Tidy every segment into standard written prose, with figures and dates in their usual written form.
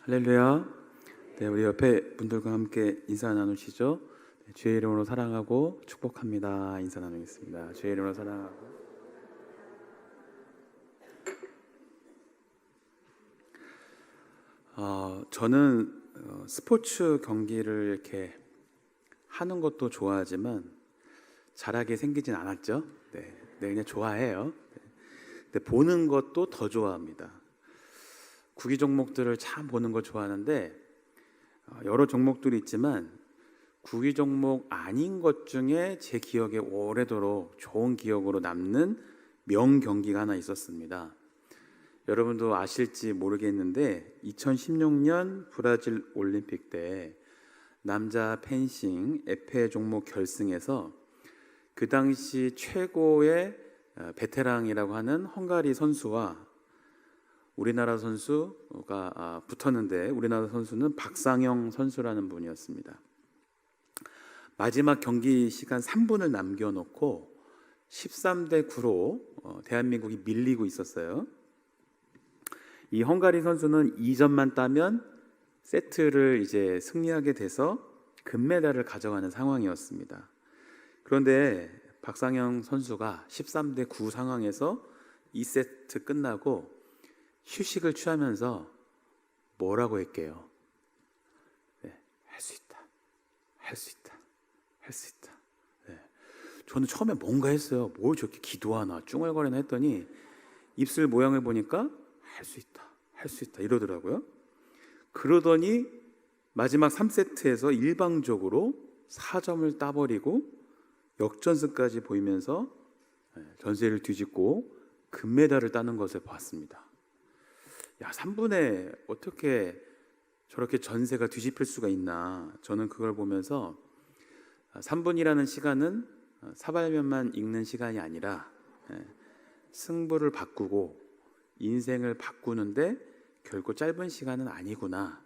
할렐루야. 네, 우리 옆에 분들과 함께 인사 나누시죠. 네, 주의 이름으로 사랑하고 축복합니다. 인사 나누겠습니다. 주의 이름으로 사랑하고. 저는 스포츠 경기를 이렇게 하는 것도 좋아하지만 잘하게 생기진 않았죠. 네, 그냥 좋아해요. 네, 근데 보는 것도 더 좋아합니다. 구기 종목들을 참 보는 거 좋아하는데 여러 종목들이 있지만 구기 종목 아닌 것 중에 제 기억에 오래도록 좋은 기억으로 남는 명경기가 하나 있었습니다. 여러분도 아실지 모르겠는데 2016년 브라질 올림픽 때 남자 펜싱 에페 종목 결승에서 그 당시 최고의 베테랑이라고 하는 헝가리 선수와 우리나라 선수가 붙었는데 우리나라 선수는 박상영 선수라는 분이었습니다. 마지막 경기 시간 3분을 남겨놓고 13대 9로 대한민국이 밀리고 있었어요. 이 헝가리 선수는 2점만 따면 세트를 이제 승리하게 돼서 금메달을 가져가는 상황이었습니다. 그런데 박상영 선수가 13대 9 상황에서 2세트 끝나고 휴식을 취하면서 뭐라고 했게요? 네, 할 수 있다, 할 수 있다, 할 수 있다. 네. 저는 처음에 뭔가 했어요. 뭘 저렇게 기도하나 쭝얼거리나 했더니 입술 모양을 보니까 할 수 있다, 할 수 있다 이러더라고요. 그러더니 마지막 3세트에서 일방적으로 4점을 따버리고 역전승까지 보이면서 전세를 뒤집고 금메달을 따는 것을 봤습니다. 야, 3분에 어떻게 저렇게 전세가 뒤집힐 수가 있나. 저는 그걸 보면서 3분이라는 시간은 사발면만 읽는 시간이 아니라 승부를 바꾸고 인생을 바꾸는데 결코 짧은 시간은 아니구나.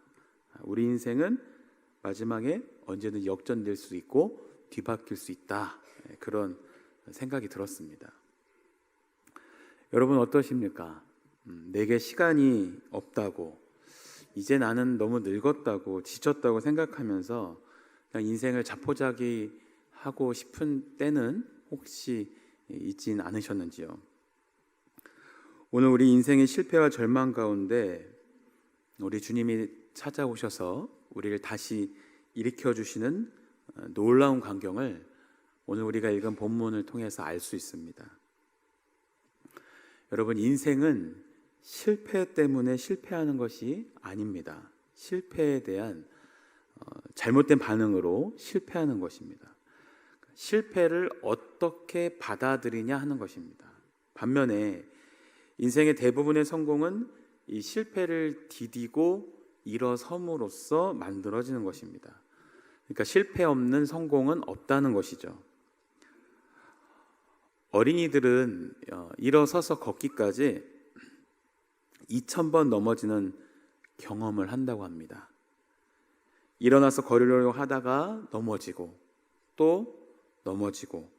우리 인생은 마지막에 언제든 역전될 수 있고 뒤바뀔 수 있다. 그런 생각이 들었습니다. 여러분 어떠십니까? 내게 시간이 없다고, 이제 나는 너무 늙었다고, 지쳤다고 생각하면서 그냥 인생을 자포자기 하고 싶은 때는 혹시 있진 않으셨는지요? 오늘 우리 인생의 실패와 절망 가운데 우리 주님이 찾아오셔서 우리를 다시 일으켜 주시는 놀라운 광경을 오늘 우리가 읽은 본문을 통해서 알 수 있습니다. 여러분, 인생은 실패 때문에 실패하는 것이 아닙니다. 실패에 대한 잘못된 반응으로 실패하는 것입니다. 실패를 어떻게 받아들이냐 하는 것입니다. 반면에 인생의 대부분의 성공은 이 실패를 디디고 일어섬으로써 만들어지는 것입니다. 그러니까 실패 없는 성공은 없다는 것이죠. 어린이들은 일어서서 걷기까지 2000번 넘어지는 경험을 한다고 합니다. 일어나서 걸으려고 하다가 넘어지고 또 넘어지고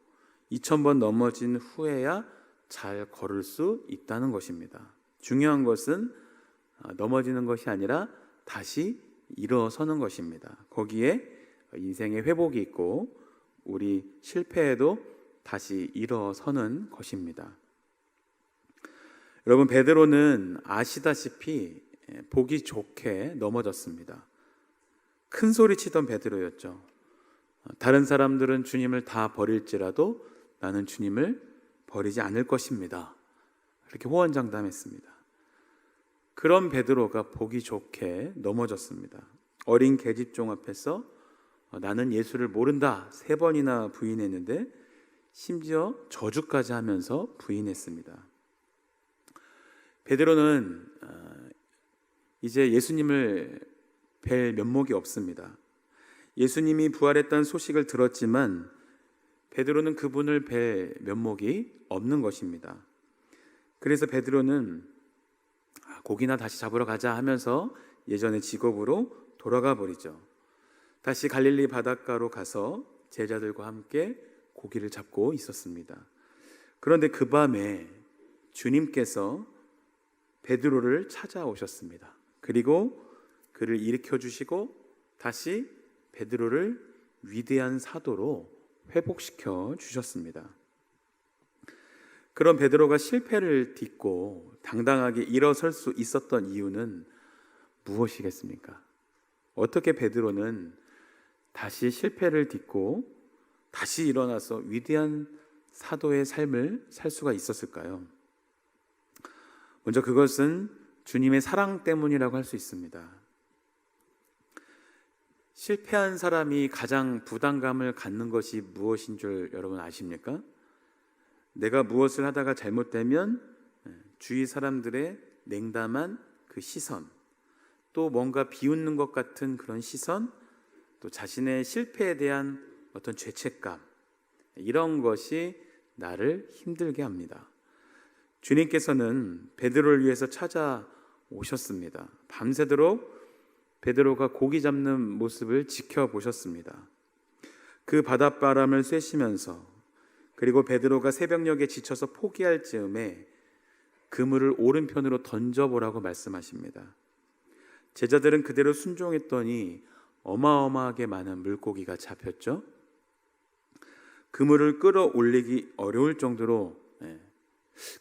2000번 넘어진 후에야 잘 걸을 수 있다는 것입니다. 중요한 것은 넘어지는 것이 아니라 다시 일어서는 것입니다. 거기에 인생의 회복이 있고 우리 실패에도 다시 일어서는 것입니다. 여러분, 베드로는 아시다시피 보기 좋게 넘어졌습니다. 큰 소리 치던 베드로였죠. 다른 사람들은 주님을 다 버릴지라도 나는 주님을 버리지 않을 것입니다. 이렇게 호언장담했습니다. 그런 베드로가 보기 좋게 넘어졌습니다. 어린 계집종 앞에서 나는 예수를 모른다 3번이나 부인했는데 심지어 저주까지 하면서 부인했습니다. 베드로는 이제 예수님을 뵐 면목이 없습니다. 예수님이 부활했다는 소식을 들었지만 베드로는 그분을 뵐 면목이 없는 것입니다. 그래서 베드로는 고기나 다시 잡으러 가자 하면서 예전의 직업으로 돌아가 버리죠. 다시 갈릴리 바닷가로 가서 제자들과 함께 고기를 잡고 있었습니다. 그런데 그 밤에 주님께서 베드로를 찾아오셨습니다. 그리고 그를 일으켜 주시고 다시 베드로를 위대한 사도로 회복시켜 주셨습니다. 그런 베드로가 실패를 딛고 당당하게 일어설 수 있었던 이유는 무엇이겠습니까? 어떻게 베드로는 다시 실패를 딛고 다시 일어나서 위대한 사도의 삶을 살 수가 있었을까요? 먼저 그것은 주님의 사랑 때문이라고 할 수 있습니다. 실패한 사람이 가장 부담감을 갖는 것이 무엇인 줄 여러분 아십니까? 내가 무엇을 하다가 잘못되면 주위 사람들의 냉담한 그 시선, 또 뭔가 비웃는 것 같은 그런 시선, 또 자신의 실패에 대한 어떤 죄책감, 이런 것이 나를 힘들게 합니다. 주님께서는 베드로를 위해서 찾아오셨습니다. 밤새도록 베드로가 고기 잡는 모습을 지켜보셨습니다. 그 바닷바람을 쐬시면서, 그리고 베드로가 새벽녘에 지쳐서 포기할 즈음에 그물을 오른편으로 던져보라고 말씀하십니다. 제자들은 그대로 순종했더니 어마어마하게 많은 물고기가 잡혔죠. 그물을 끌어올리기 어려울 정도로,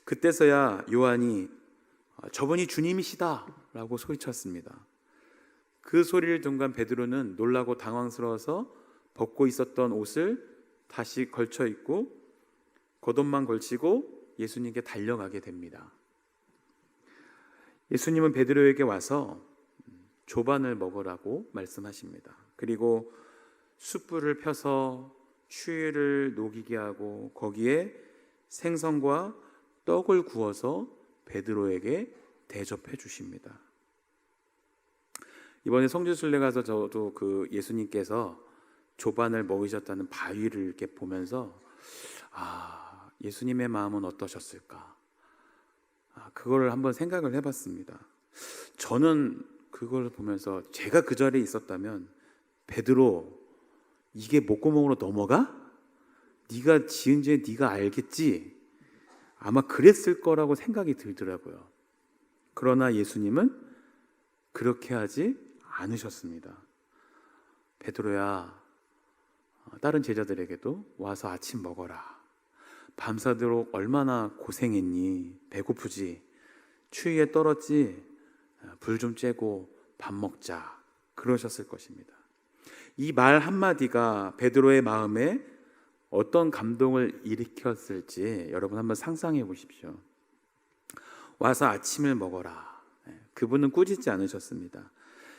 그때서야 요한이 저분이 주님이시다 라고 소리쳤습니다. 그 소리를 듣는 베드로는 놀라고 당황스러워서 벗고 있었던 옷을 다시 걸쳐 입고 겉옷만 걸치고 예수님께 달려가게 됩니다. 예수님은 베드로에게 와서 조반을 먹으라고 말씀하십니다. 그리고 숯불을 펴서 추위를 녹이게 하고 거기에 생선과 떡을 구워서 베드로에게 대접해 주십니다. 이번에 성지순례 가서 저도 그 예수님께서 조반을 먹이셨다는 바위를 이렇게 보면서 예수님의 마음은 어떠셨을까? 그걸 한번 생각을 해봤습니다. 저는 그걸 보면서 제가 그 자리에 있었다면 베드로, 이게 목구멍으로 넘어가? 네가 지은 죄 네가 알겠지? 아마 그랬을 거라고 생각이 들더라고요. 그러나 예수님은 그렇게 하지 않으셨습니다. 베드로야, 다른 제자들에게도 와서 아침 먹어라. 밤새도록 얼마나 고생했니? 배고프지? 추위에 떨었지? 불 좀 쬐고 밥 먹자. 그러셨을 것입니다. 이 말 한마디가 베드로의 마음에 어떤 감동을 일으켰을지 여러분 한번 상상해 보십시오. 와서 아침을 먹어라. 그분은 꾸짖지 않으셨습니다.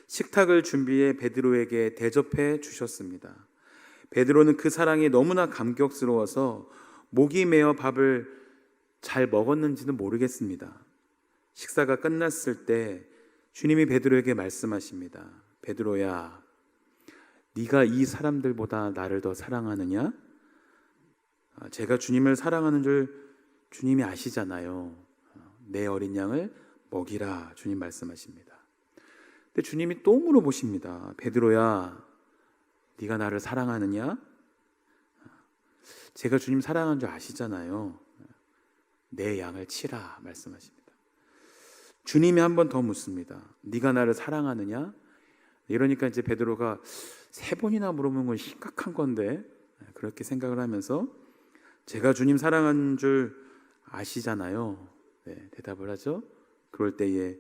식탁을 준비해 베드로에게 대접해 주셨습니다. 베드로는 그 사랑이 너무나 감격스러워서 목이 메어 밥을 잘 먹었는지는 모르겠습니다. 식사가 끝났을 때 주님이 베드로에게 말씀하십니다. 베드로야, 네가 이 사람들보다 나를 더 사랑하느냐? 제가 주님을 사랑하는 줄 주님이 아시잖아요. 내 어린 양을 먹이라 주님 말씀하십니다. 근데 주님이 또 물어보십니다. 베드로야, 네가 나를 사랑하느냐? 제가 주님 사랑하는 줄 아시잖아요. 내 양을 치라 말씀하십니다. 주님이 한 번 더 묻습니다. 네가 나를 사랑하느냐? 이러니까 이제 베드로가 3번이나 물어보는 건 심각한 건데, 그렇게 생각을 하면서 제가 주님 사랑하는 줄 아시잖아요. 대답을 하죠. 그럴 때에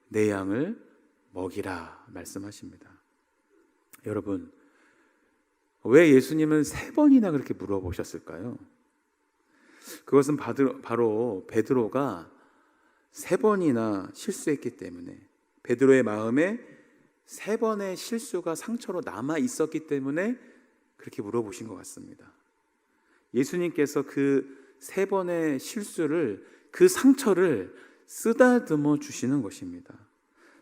내 양을 먹이라 말씀하십니다. 여러분, 왜 예수님은 3번이나 그렇게 물어보셨을까요? 그것은 바로 베드로가 3번이나 실수했기 때문에, 베드로의 마음에 3번의 실수가 상처로 남아 있었기 때문에 그렇게 물어보신 것 같습니다. 예수님께서 그 3번의 실수를, 그 상처를 쓰다듬어 주시는 것입니다.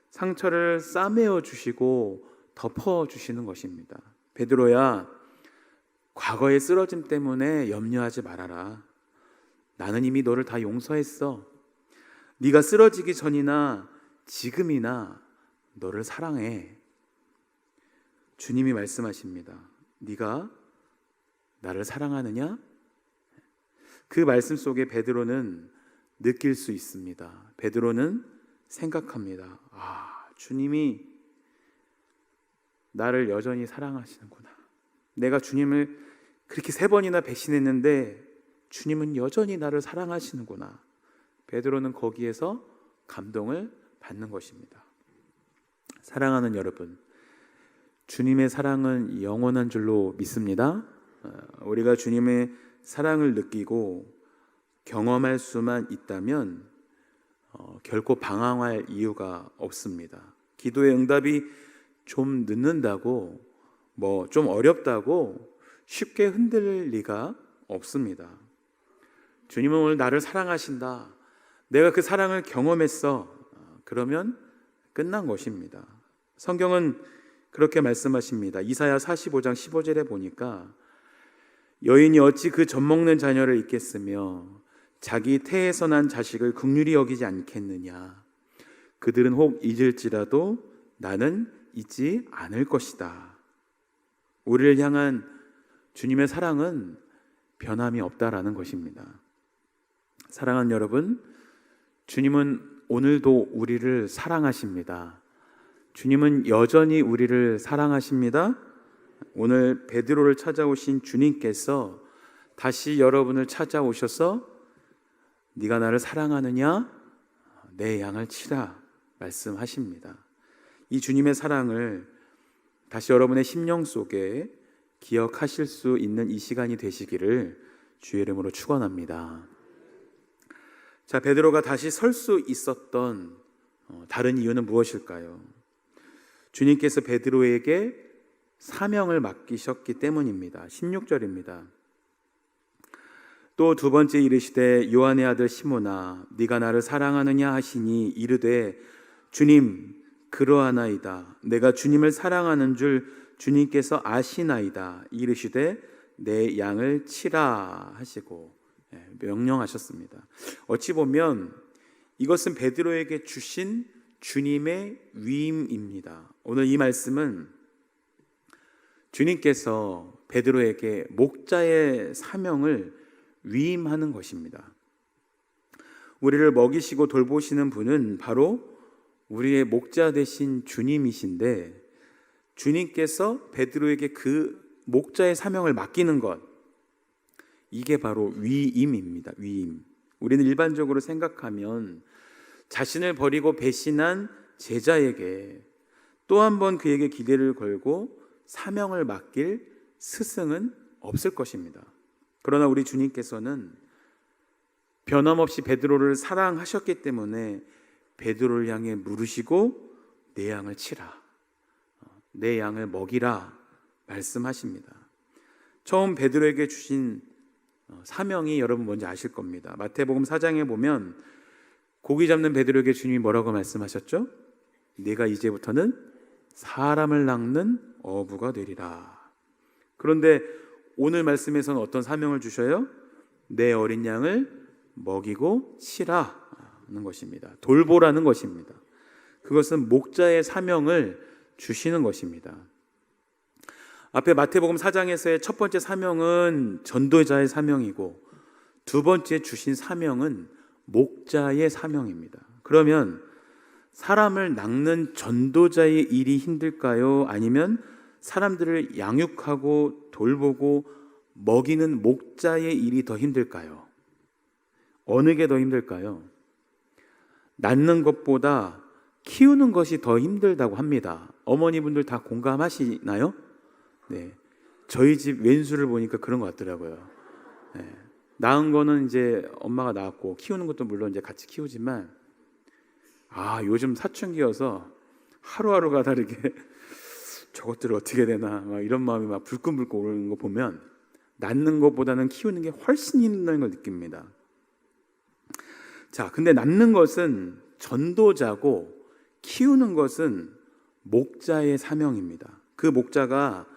상처를 싸매어 주시고 덮어 주시는 것입니다. 베드로야, 과거의 쓰러짐 때문에 염려하지 말아라. 나는 이미 너를 다 용서했어. 네가 쓰러지기 전이나 지금이나 너를 사랑해. 주님이 말씀하십니다. 네가 나를 사랑하느냐? 그 말씀 속에 베드로는 느낄 수 있습니다. 베드로는 생각합니다. 주님이 나를 여전히 사랑하시는구나. 내가 주님을 그렇게 3번이나 배신했는데 주님은 여전히 나를 사랑하시는구나. 베드로는 거기에서 감동을 받는 것입니다. 사랑하는 여러분, 주님의 사랑은 영원한 줄로 믿습니다. 우리가 주님의 사랑을 느끼고 경험할 수만 있다면 결코 방황할 이유가 없습니다. 기도의 응답이 좀 늦는다고, 좀 어렵다고 쉽게 흔들릴 리가 없습니다. 주님은 오늘 나를 사랑하신다. 내가 그 사랑을 경험했어. 그러면 끝난 것입니다. 성경은 그렇게 말씀하십니다. 이사야 45장 15절에 보니까 여인이 어찌 그 젖먹는 자녀를 잊겠으며 자기 태에서 난 자식을 긍휼히 여기지 않겠느냐. 그들은 혹 잊을지라도 나는 잊지 않을 것이다. 우리를 향한 주님의 사랑은 변함이 없다라는 것입니다. 사랑하는 여러분, 주님은 오늘도 우리를 사랑하십니다. 주님은 여전히 우리를 사랑하십니다. 오늘 베드로를 찾아오신 주님께서 다시 여러분을 찾아오셔서 네가 나를 사랑하느냐? 내 양을 치라 말씀하십니다. 이 주님의 사랑을 다시 여러분의 심령 속에 기억하실 수 있는 이 시간이 되시기를 주의 이름으로 축원합니다. 자, 베드로가 다시 설 수 있었던 다른 이유는 무엇일까요? 주님께서 베드로에게 사명을 맡기셨기 때문입니다. 16절입니다. 또 두 번째 이르시되 요한의 아들 시몬아 네가 나를 사랑하느냐 하시니 이르되 주님 그러하나이다. 내가 주님을 사랑하는 줄 주님께서 아시나이다. 이르시되 내 양을 치라 하시고 명령하셨습니다. 어찌 보면 이것은 베드로에게 주신 주님의 위임입니다. 오늘 이 말씀은 주님께서 베드로에게 목자의 사명을 위임하는 것입니다. 우리를 먹이시고 돌보시는 분은 바로 우리의 목자 되신 주님이신데 주님께서 베드로에게 그 목자의 사명을 맡기는 것, 이게 바로 위임입니다. 위임. 우리는 일반적으로 생각하면 자신을 버리고 배신한 제자에게 또 한 번 그에게 기대를 걸고 사명을 맡길 스승은 없을 것입니다. 그러나 우리 주님께서는 변함없이 베드로를 사랑하셨기 때문에 베드로를 향해 물으시고 내 양을 치라, 내 양을 먹이라 말씀하십니다. 처음 베드로에게 주신 사명이 여러분 뭔지 아실 겁니다. 마태복음 4장에 보면 고기 잡는 베드로에게 주님이 뭐라고 말씀하셨죠? 네가 이제부터는 사람을 낚는 어부가 되리라. 그런데 오늘 말씀에서는 어떤 사명을 주셔요? 내 어린 양을 먹이고 치라는 것입니다. 돌보라는 것입니다. 그것은 목자의 사명을 주시는 것입니다. 앞에 마태복음 4장에서의 첫 번째 사명은 전도자의 사명이고 두 번째 주신 사명은 목자의 사명입니다. 그러면 사람을 낚는 전도자의 일이 힘들까요? 아니면 사람들을 양육하고 돌보고 먹이는 목자의 일이 더 힘들까요? 어느 게 더 힘들까요? 낳는 것보다 키우는 것이 더 힘들다고 합니다. 어머니분들 다 공감하시나요? 네, 저희 집 왼수를 보니까 그런 것 같더라고요. 네, 낳은 거는 이제 엄마가 낳았고 키우는 것도 물론 이제 같이 키우지만 요즘 사춘기여서 하루하루가 다르게 저것들을 어떻게 되나 막 이런 마음이 막 불끈불끈 오르는 거 보면 낳는 것보다는 키우는 게 훨씬 힘든 걸 느낍니다. 자, 근데 낳는 것은 전도자고 키우는 것은 목자의 사명입니다. 그 목자가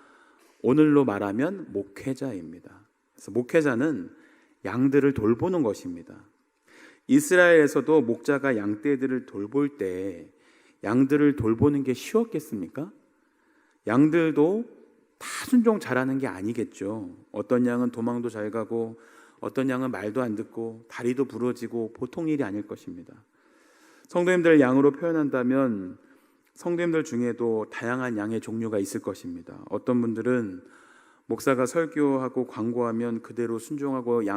오늘로 말하면 목회자입니다. 그래서 목회자는 양들을 돌보는 것입니다. 이스라엘에서도 목자가 양떼들을 돌볼 때 양들을 돌보는 게 쉬웠겠습니까? 양들도 다 순종 잘하는 게 아니겠죠. 어떤 양은 도망도 잘 가고 어떤 양은 말도 안 듣고 다리도 부러지고 보통 일이 아닐 것입니다. 성도님들 양으로 표현한다면 성도님들 중에도 다양한 양의 종류가 있을 것입니다. 어떤 분들은 목사가 설교하고 광고하면 그대로 순종한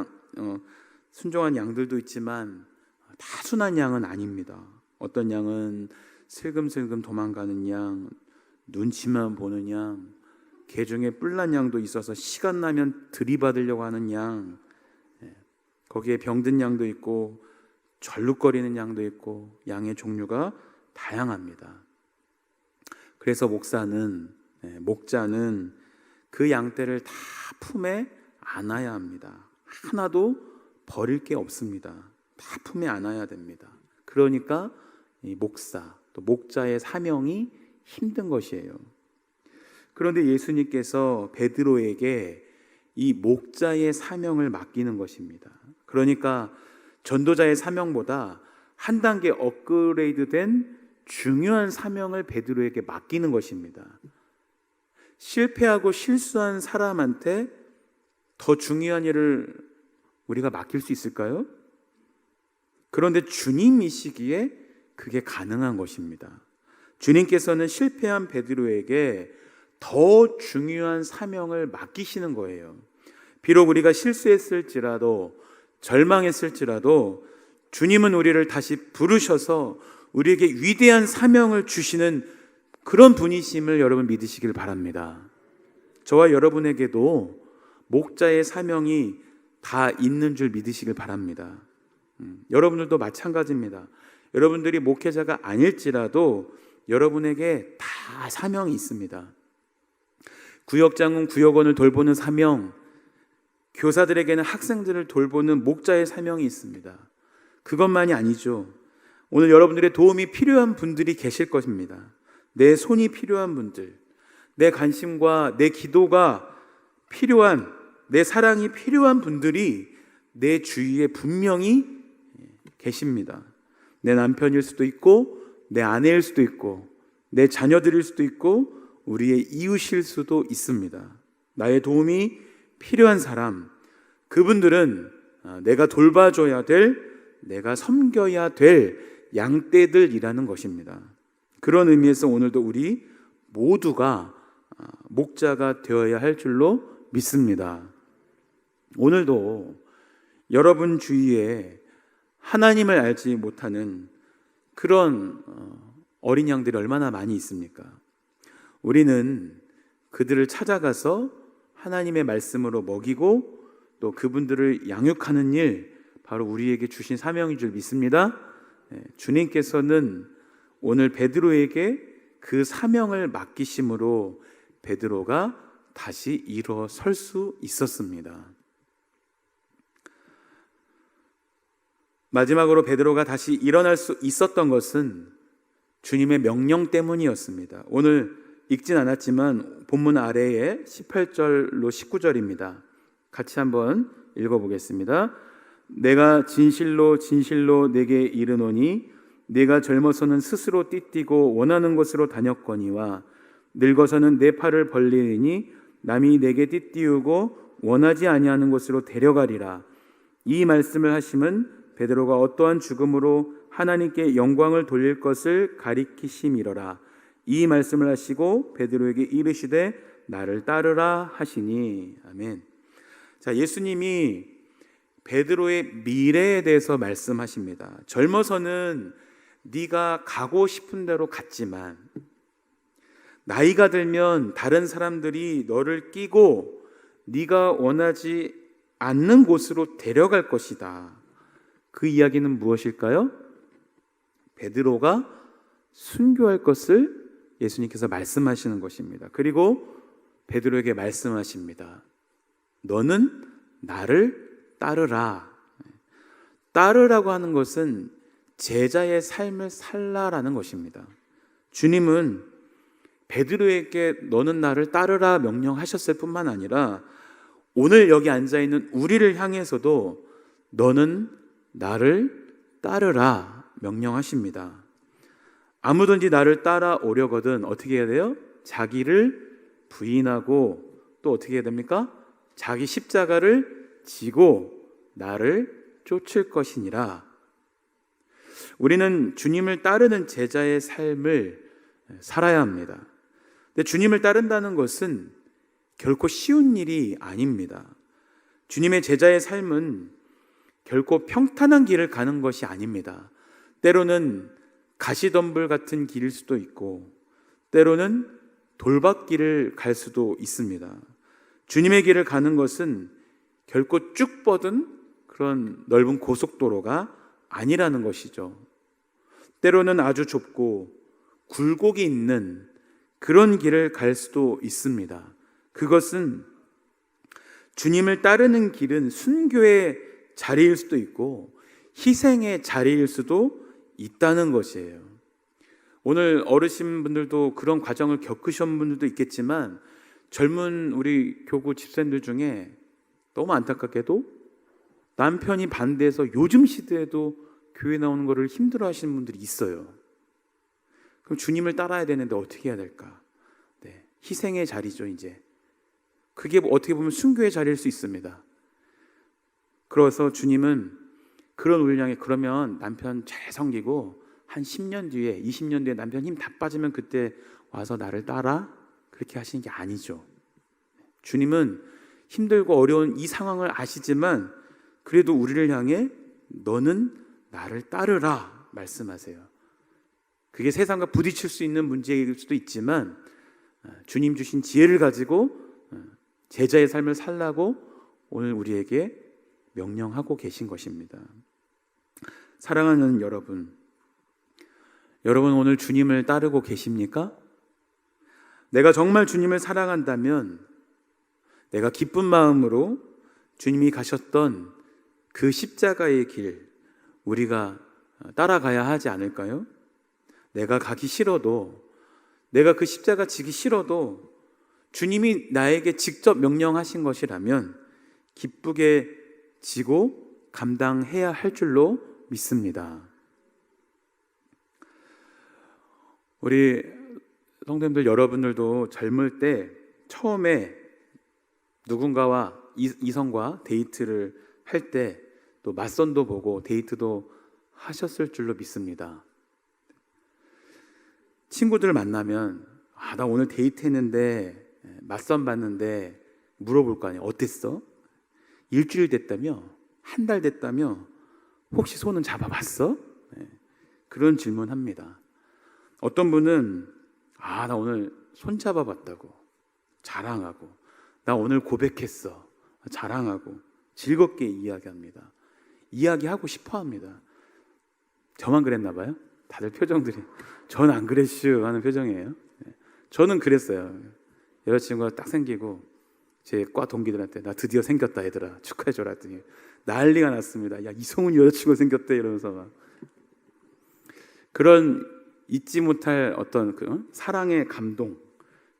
양들도 있지만 다 순한 양은 아닙니다. 어떤 양은 슬금슬금 도망가는 양, 눈치만 보는 양, 개 중에 뿔난 양도 있어서 시간 나면 들이받으려고 하는 양, 거기에 병든 양도 있고 절룩거리는 양도 있고 양의 종류가 다양합니다. 그래서 목자는 그 양떼를 다 품에 안아야 합니다. 하나도 버릴 게 없습니다. 다 품에 안아야 됩니다. 그러니까 이 또 목자의 사명이 힘든 것이에요. 그런데 예수님께서 베드로에게 이 목자의 사명을 맡기는 것입니다. 그러니까 전도자의 사명보다 한 단계 업그레이드된 중요한 사명을 베드로에게 맡기는 것입니다. 실패하고 실수한 사람한테 더 중요한 일을 우리가 맡길 수 있을까요? 그런데 주님이시기에 그게 가능한 것입니다. 주님께서는 실패한 베드로에게 더 중요한 사명을 맡기시는 거예요. 비록 우리가 실수했을지라도 절망했을지라도 주님은 우리를 다시 부르셔서 우리에게 위대한 사명을 주시는 그런 분이심을 여러분 믿으시길 바랍니다. 저와 여러분에게도 목자의 사명이 다 있는 줄 믿으시길 바랍니다. 여러분들도 마찬가지입니다. 여러분들이 목회자가 아닐지라도 여러분에게 다 사명이 있습니다. 구역장은 구역원을 돌보는 사명, 교사들에게는 학생들을 돌보는 목자의 사명이 있습니다. 그것만이 아니죠. 오늘 여러분들의 도움이 필요한 분들이 계실 것입니다. 내 손이 필요한 분들, 내 관심과 내 기도가 필요한, 내 사랑이 필요한 분들이 내 주위에 분명히 계십니다. 내 남편일 수도 있고 내 아내일 수도 있고 내 자녀들일 수도 있고 우리의 이웃일 수도 있습니다. 나의 도움이 필요한 사람, 그분들은 내가 돌봐줘야 될, 내가 섬겨야 될 양떼들이라는 것입니다. 그런 의미에서 오늘도 우리 모두가 목자가 되어야 할 줄로 믿습니다. 오늘도 여러분 주위에 하나님을 알지 못하는 그런 어린 양들이 얼마나 많이 있습니까? 우리는 그들을 찾아가서 하나님의 말씀으로 먹이고 또 그분들을 양육하는 일, 바로 우리에게 주신 사명인 줄 믿습니다. 주님께서는 오늘 베드로에게 그 사명을 맡기심으로 베드로가 다시 일어설 수 있었습니다. 마지막으로 베드로가 다시 일어날 수 있었던 것은 주님의 명령 때문이었습니다. 오늘 읽진 않았지만 본문 아래에 18절로 19절입니다. 같이 한번 읽어보겠습니다. 내가 진실로 진실로 내게 이르노니 내가 젊어서는 스스로 띠띠고 원하는 곳으로 다녔거니와 늙어서는 내 팔을 벌리니 남이 내게 띠띠우고 원하지 아니하는 곳으로 데려가리라. 이 말씀을 하심은 베드로가 어떠한 죽음으로 하나님께 영광을 돌릴 것을 가리키심이로라. 이 말씀을 하시고 베드로에게 이르시되 나를 따르라 하시니. 아멘. 자, 예수님이 베드로의 미래에 대해서 말씀하십니다. 젊어서는 네가 가고 싶은 대로 갔지만 나이가 들면 다른 사람들이 너를 끼고 네가 원하지 않는 곳으로 데려갈 것이다. 그 이야기는 무엇일까요? 베드로가 순교할 것을 예수님께서 말씀하시는 것입니다. 그리고 베드로에게 말씀하십니다. 너는 나를 따르라. 따르라고 하는 것은 제자의 삶을 살라라는 것입니다. 주님은 베드로에게 너는 나를 따르라 명령하셨을 뿐만 아니라 오늘 여기 앉아있는 우리를 향해서도 너는 나를 따르라 명령하십니다. 아무든지 나를 따라오려거든 어떻게 해야 돼요? 자기를 부인하고 또 어떻게 해야 됩니까? 자기 십자가를 지고 나를 쫓을 것이니라. 우리는 주님을 따르는 제자의 삶을 살아야 합니다. 근데 주님을 따른다는 것은 결코 쉬운 일이 아닙니다. 주님의 제자의 삶은 결코 평탄한 길을 가는 것이 아닙니다. 때로는 가시덤불 같은 길일 수도 있고 때로는 돌밭길을 갈 수도 있습니다. 주님의 길을 가는 것은 결코 쭉 뻗은 그런 넓은 고속도로가 아니라는 것이죠. 때로는 아주 좁고 굴곡이 있는 그런 길을 갈 수도 있습니다. 그것은 주님을 따르는 길은 순교의 자리일 수도 있고 희생의 자리일 수도 있다는 것이에요. 오늘 어르신분들도 그런 과정을 겪으신 분들도 있겠지만 젊은 우리 교구 집사님들 중에 너무 안타깝게도 남편이 반대해서 요즘 시대에도 교회 나오는 것을 힘들어 하시는 분들이 있어요. 그럼 주님을 따라야 되는데 어떻게 해야 될까? 희생의 자리죠. 이제 그게 어떻게 보면 순교의 자리일 수 있습니다. 그래서 주님은 그런 우리를 향해 그러면 남편 잘 섬기고 한 10년 뒤에 20년 뒤에 남편 힘 다 빠지면 그때 와서 나를 따라 그렇게 하시는 게 아니죠. 주님은 힘들고 어려운 이 상황을 아시지만 그래도 우리를 향해 너는 나를 따르라 말씀하세요. 그게 세상과 부딪힐 수 있는 문제일 수도 있지만 주님 주신 지혜를 가지고 제자의 삶을 살라고 오늘 우리에게 명령하고 계신 것입니다. 사랑하는 여러분, 여러분 오늘 주님을 따르고 계십니까? 내가 정말 주님을 사랑한다면 내가 기쁜 마음으로 주님이 가셨던 그 십자가의 길 우리가 따라가야 하지 않을까요? 내가 가기 싫어도, 내가 그 십자가 지기 싫어도 주님이 나에게 직접 명령하신 것이라면 기쁘게 지고 감당해야 할 줄로 믿습니다. 우리 성도님들 여러분들도 젊을 때 처음에 누군가와 이성과 데이트를 할 때 또 맞선도 보고 데이트도 하셨을 줄로 믿습니다. 친구들 만나면 나 오늘 데이트했는데 맞선 봤는데 물어볼 거 아니야. 어땠어? 일주일 됐다며? 한 달 됐다며? 혹시 손은 잡아봤어? 그런 질문합니다. 어떤 분은 나 오늘 손 잡아봤다고 자랑하고, 나 오늘 고백했어 자랑하고 즐겁게 이야기합니다. 이야기하고 싶어합니다. 저만 그랬나 봐요? 다들 표정들이 전 안 그랬슈 하는 표정이에요. 저는 그랬어요. 여자친구가 딱 생기고 제 과 동기들한테 나 드디어 생겼다 얘들아 축하해줘라 했더니 난리가 났습니다. 야 이성훈 여자친구 생겼대 이러면서 막. 그런 잊지 못할 어떤 그 사랑의 감동,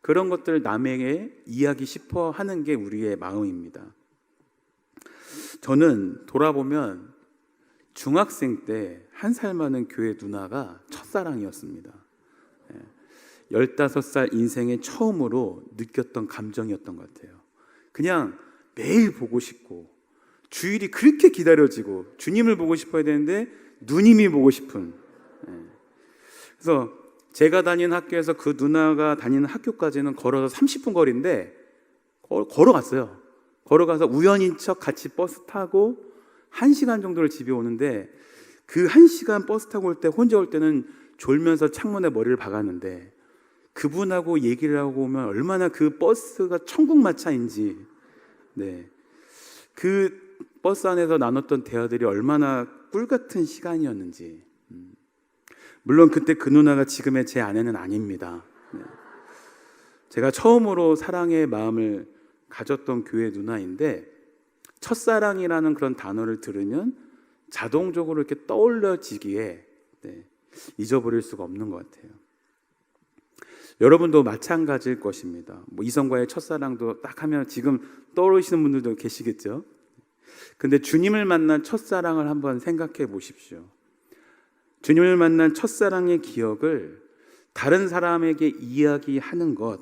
그런 것들 남에게 이야기 싶어 하는 게 우리의 마음입니다. 저는 돌아보면 중학생 때 1살 많은 교회 누나가 첫사랑이었습니다. 15살 인생의 처음으로 느꼈던 감정이었던 것 같아요. 그냥 매일 보고 싶고 주일이 그렇게 기다려지고 주님을 보고 싶어야 되는데 누님이 보고 싶은. 그래서 제가 다니는 학교에서 그 누나가 다니는 학교까지는 걸어서 30분 거리인데 걸어갔어요. 걸어가서 우연인 척 같이 버스 타고 1시간 정도를 집에 오는데 그 1시간 버스 타고 올 때 혼자 올 때는 졸면서 창문에 머리를 박았는데 그분하고 얘기를 하고 오면 얼마나 그 버스가 천국마차인지, 그 버스 안에서 나눴던 대화들이 얼마나 꿀같은 시간이었는지. 물론 그때 그 누나가 지금의 제 아내는 아닙니다. 제가 처음으로 사랑의 마음을 가졌던 교회 누나인데 첫사랑이라는 그런 단어를 들으면 자동적으로 이렇게 떠올려지기에 잊어버릴 수가 없는 것 같아요. 여러분도 마찬가지일 것입니다. 이성과의 첫사랑도 딱 하면 지금 떠오르시는 분들도 계시겠죠. 근데 주님을 만난 첫사랑을 한번 생각해 보십시오. 주님을 만난 첫사랑의 기억을 다른 사람에게 이야기하는 것,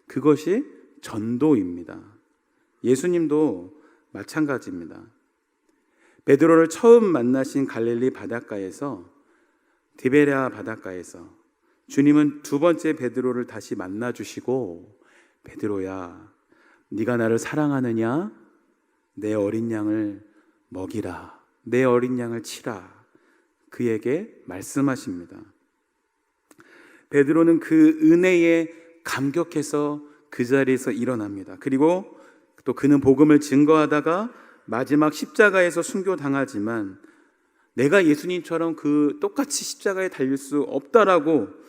그것이 전도입니다. 예수님도 마찬가지입니다. 베드로를 처음 만나신 갈릴리 바닷가에서, 디베랴 바닷가에서 주님은 두 번째 베드로를 다시 만나 주시고, 베드로야, 네가 나를 사랑하느냐? 내 어린 양을 먹이라, 내 어린 양을 치라, 그에게 말씀하십니다. 베드로는 그 은혜에 감격해서 그 자리에서 일어납니다. 그리고 또 그는 복음을 증거하다가 마지막 십자가에서 순교당하지만 내가 예수님처럼 그 똑같이 십자가에 달릴 수 없다라고,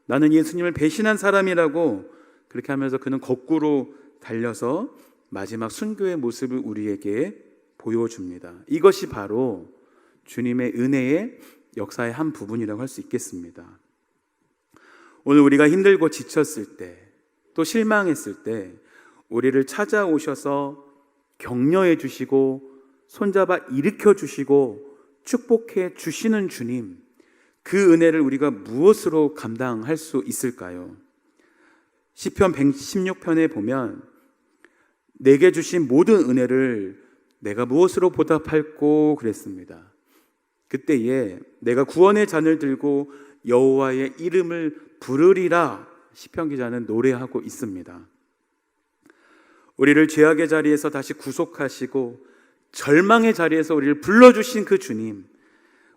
나는 예수님을 배신한 사람이라고, 그렇게 하면서 그는 거꾸로 달려서 마지막 순교의 모습을 우리에게 보여줍니다. 이것이 바로 주님의 은혜의 역사의 한 부분이라고 할 수 있겠습니다. 오늘 우리가 힘들고 지쳤을 때, 또 실망했을 때 우리를 찾아오셔서 격려해 주시고 손잡아 일으켜 주시고 축복해 주시는 주님, 그 은혜를 우리가 무엇으로 감당할 수 있을까요? 시편 116편에 보면 내게 주신 모든 은혜를 내가 무엇으로 보답할꼬 그랬습니다. 그때에 내가 구원의 잔을 들고 여호와의 이름을 부르리라, 시편 기자는 노래하고 있습니다. 우리를 죄악의 자리에서 다시 구속하시고 절망의 자리에서 우리를 불러주신 그 주님,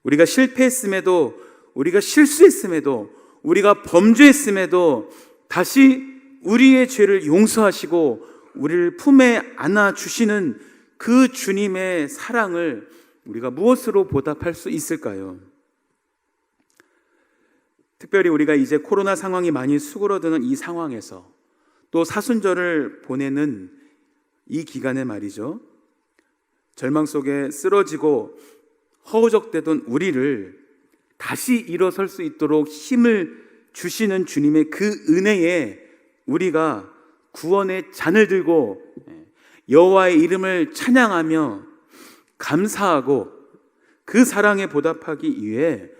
우리가 실패했음에도, 우리가 실수했음에도, 우리가 범죄했음에도 다시 우리의 죄를 용서하시고 우리를 품에 안아주시는 그 주님의 사랑을 우리가 무엇으로 보답할 수 있을까요? 특별히 우리가 이제 코로나 상황이 많이 수그러드는 이 상황에서, 또 사순절을 보내는 이 기간에 말이죠, 절망 속에 쓰러지고 허우적대던 우리를 다시 일어설 수 있도록 힘을 주시는 주님의 그 은혜에 우리가 구원의 잔을 들고 여호와의 이름을 찬양하며 감사하고 그 사랑에 보답하기 위해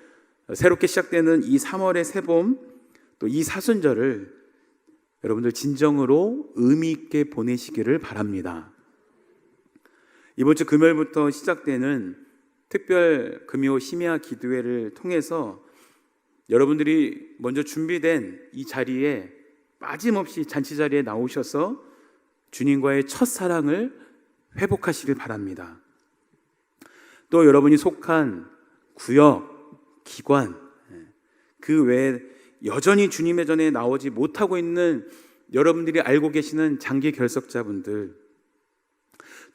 새롭게 시작되는 이 3월의 새봄, 또 이 사순절을 여러분들 진정으로 의미 있게 보내시기를 바랍니다. 이번 주 금요일부터 시작되는 특별 금요 심야 기도회를 통해서 여러분들이 먼저 준비된 이 자리에 빠짐없이 잔치 자리에 나오셔서 주님과의 첫사랑을 회복하시길 바랍니다. 또 여러분이 속한 구역, 기관, 그 외에 여전히 주님의 전에 나오지 못하고 있는 여러분들이 알고 계시는 장기 결석자분들,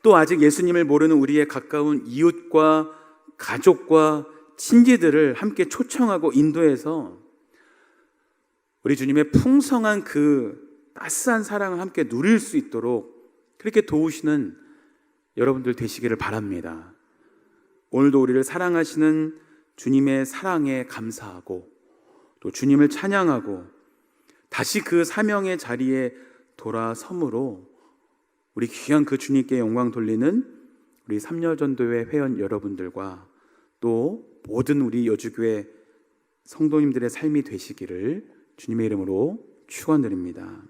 또 아직 예수님을 모르는 우리의 가까운 이웃과 가족과 친지들을 함께 초청하고 인도해서 우리 주님의 풍성한 그 따스한 사랑을 함께 누릴 수 있도록 그렇게 도우시는 여러분들 되시기를 바랍니다. 오늘도 우리를 사랑하시는 주님의 사랑에 감사하고 또 주님을 찬양하고 다시 그 사명의 자리에 돌아섬으로 우리 귀한 그 주님께 영광 돌리는 우리 삼려전도회 회원 여러분들과 또 모든 우리 여주교회 성도님들의 삶이 되시기를 주님의 이름으로 축원드립니다.